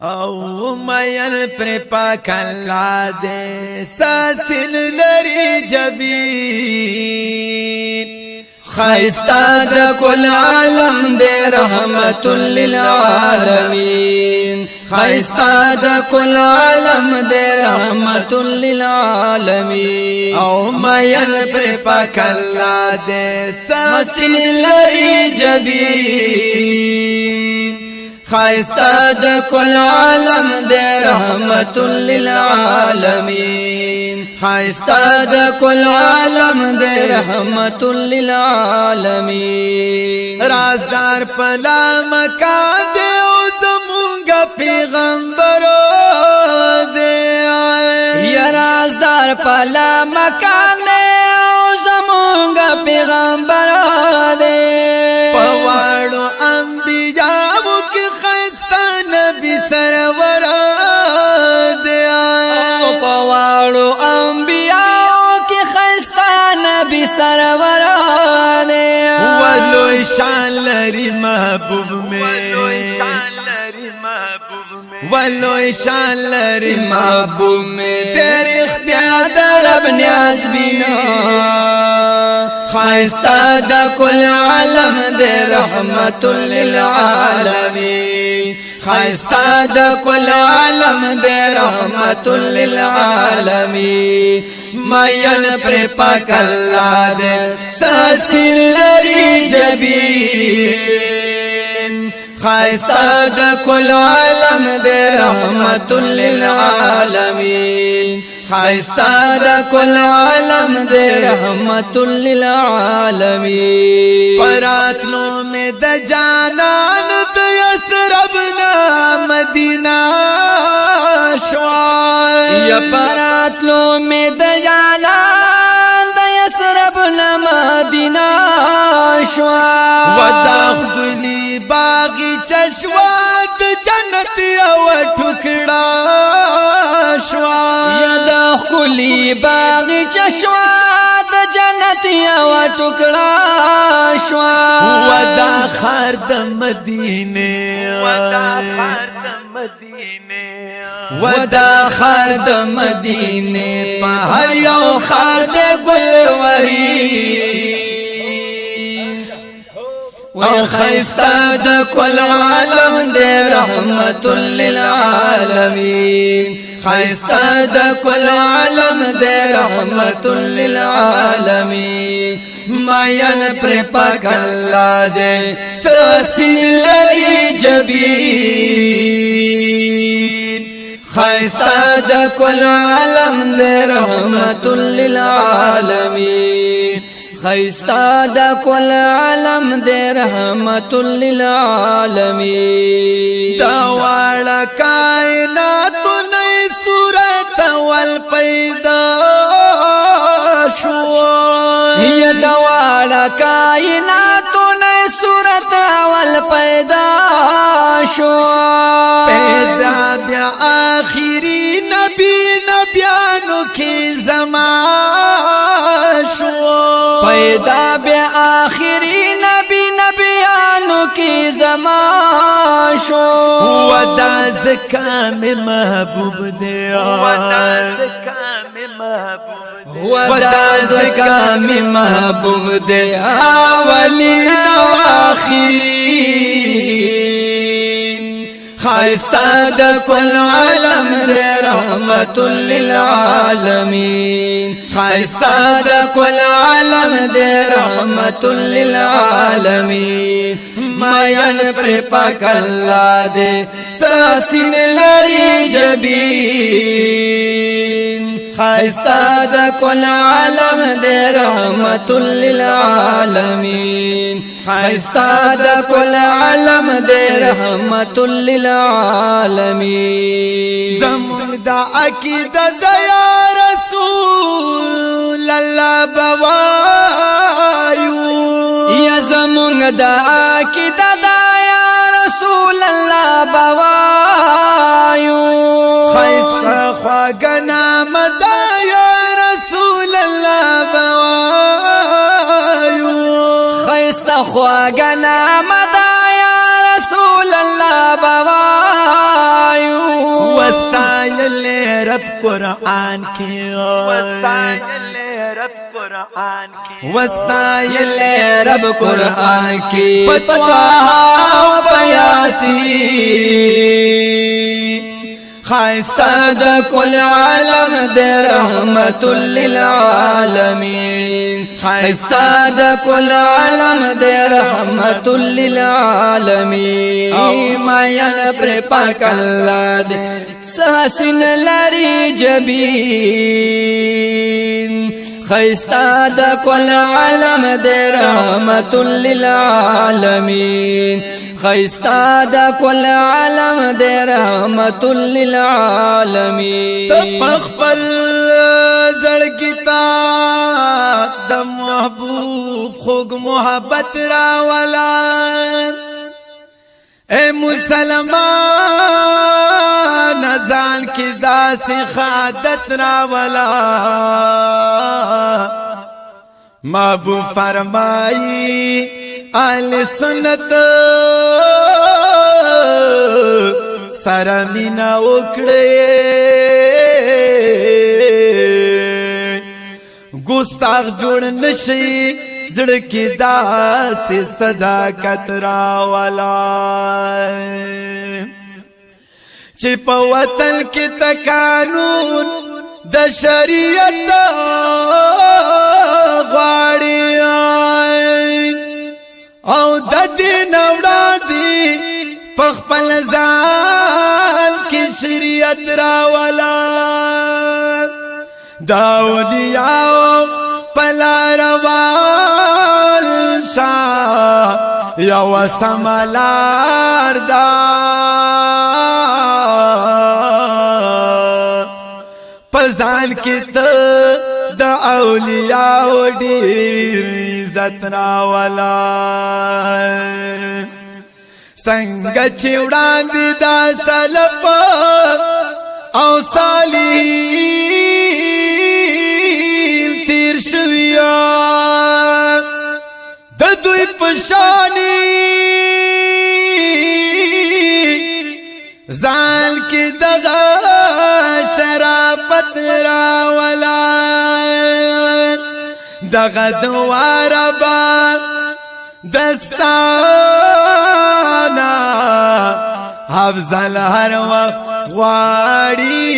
او مین پر پاک اللہ دے ساسن لری جبین خیستا دا کل عالم دے رحمت للعالمین خیستا دا کل عالم دے رحمت للعالمین او مین پر پاک اللہ دے ساسن لری جبین خیستا دا کل عالم دے رحمت للعالمین خیستا دا کل عالم دے رحمت للعالمین رازدار پلا مکان دے او زمونگا پیغمبر دے یا رازدار پلا مکان دے او زمونگا پیغمبر دے پوارو انبیاء کی خیستا نبی سرور دے پوارو انبیاء کی خیستا نبی سرور دے ولو شان لری محبوب میں ولو شان لری محبوب میں تیرے اختیار در رب نیاز بینا خیستا دا کل عالم دے رحمت للعالمین خیستا دا کل عالم دے رحمت للعالمین مین پر پاک اللہ دے ساسن لری جبین خیستا دا کل عالم دے رحمت للعالمین خیستا دا کل عالم دے رحمت للعالمین پراتلو میں د جانان د یسربنا مدینہ شوال یا پراتلو میں د جانان د یسربنا مدینہ شوال ودا خلی باغی چشوات جنت او ٹکڑا شوال یا دا خلی باغی چشوات جنت او ٹکڑا شوال ودا خار د مدینے ودا خار د مدینے ہر یو خار د گلوری خیستا دا کل عالم دے رحمت للعالمین خیستا دا کل عالم دے رحمت للعالمین مین پر پاک اللہ دے ساسن لری جبین خیستا دا کل عالم دے رحمت للعالمین خیستا دا کل عالم دے رحمت للعالمین دواڑا کائنات نئی صورت والپیدا شو یہ دواڑا کائنات نئی صورت والپیدا شو پیدا بیا آخری نبی نبیانو کی زمان شو پیدا بے آخری نبی نبیانو کی زمان شو ودا زکام محبوب دے ودا زکام محبوب دے اولین و آخرین خیستا دا کل عالم دے رحمت للعالمین خیستا دا کل عالم دے رحمت للعالمین مین پر پاک اللہ دے ساسن لری جبین خیستا دا کل عالم دے رحمت للعالمین خیستا دا کل عالم دے رحمت للعالمین زمون دا عقیدہ دا یا رسول اللہ بوایو یا زمون دا عقیدہ دا یا رسول اللہ بوایو خیستا خواگنا مدا یا رسول اللہ بوایو خیستا خواگنا مدا یا رسول اللہ بوایو رب قرآن کی وستایل رب قرآن کی وستایل رب قرآن کی پتوا پیاسی خائستہ دا کل عالم دے رحمت للعالمین خائستہ دا کل عالم دے رحمت للعالمین مائن پر پاک اللہ دے ساسن لاری جبین خائستہ دا کل عالم دے رحمت للعالمین خیستا دا کل عالم دے رحمت للعالمین تپخپل زڑکتا دا محبوب خوگ محبت راولا اے مسلمان ازان کی دا سی خادت راولا محبوب فرمائی آل سنت سرمینا اکڑے گستاخ جوڑ نشی زڑکی دا سی صداقت راولا چی پا وطن کی تقانون دا شریعت غاڑی آئین او د دین اولادی پخپل ځان کی شریعت راولا دا اولیاء پلا روان شاه یو سملار دا پزان کی ته د اولیاء ډیر عزت راولا څنګه چې وړاندې دا سلف او صالحین تیر شویا د دوی پشانی ځان کې دغه شرافت راولا دغه دواره با دستانا حفظل هر وقت غواړي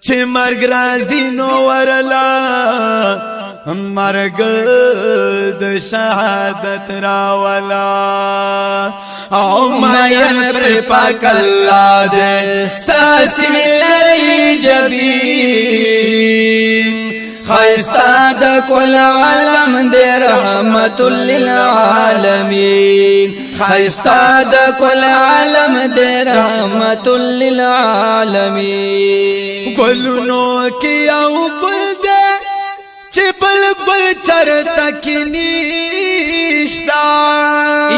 چې مرګ راځي نو ورلا مرگ د شهادت راولا او مین پر پاک اللہ دے ساسی لئی جبین خیستہ دا کل عالم دے رحمت للعالمین خیستہ دا کل عالم دے رحمت للعالمین گلنو کی او گل دے چی بلبل چرتا کی نیشتا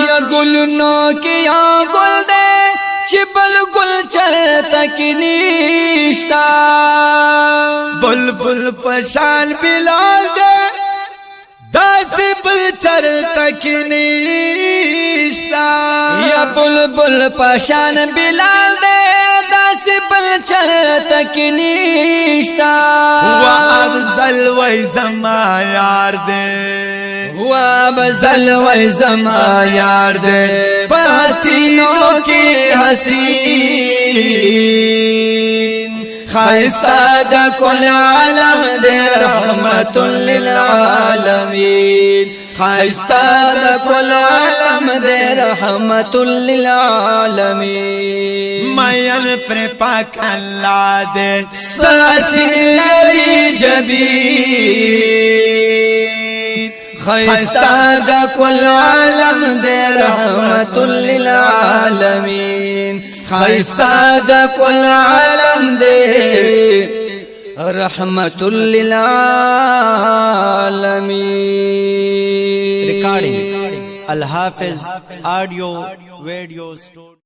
یا گلنو کی یا گل دے چی بلبل چرتا کی نیشتا بلبل پشان بلال دے داسی بل چرتا کی نیشتا یا بلبل پشان بلال دے داسی بل چرتا کی نیشتا افضل وی زما یار دے افضل وی زما یار دے حسینوں کی حسین خیستہ دا کل عالم دے رحمت للعالمین خیستہ دا کل عالم دے رحمت للعالمین مین پر پاک اللہ دے ساسی لری جبین خیستہ دا کل عالم دے رحمت للعالمین خیستہ دا کل عالم دے رحمت للعالمین ریکارڈنگ الحافظ آڈیو ویڈیو اسٹوڈیو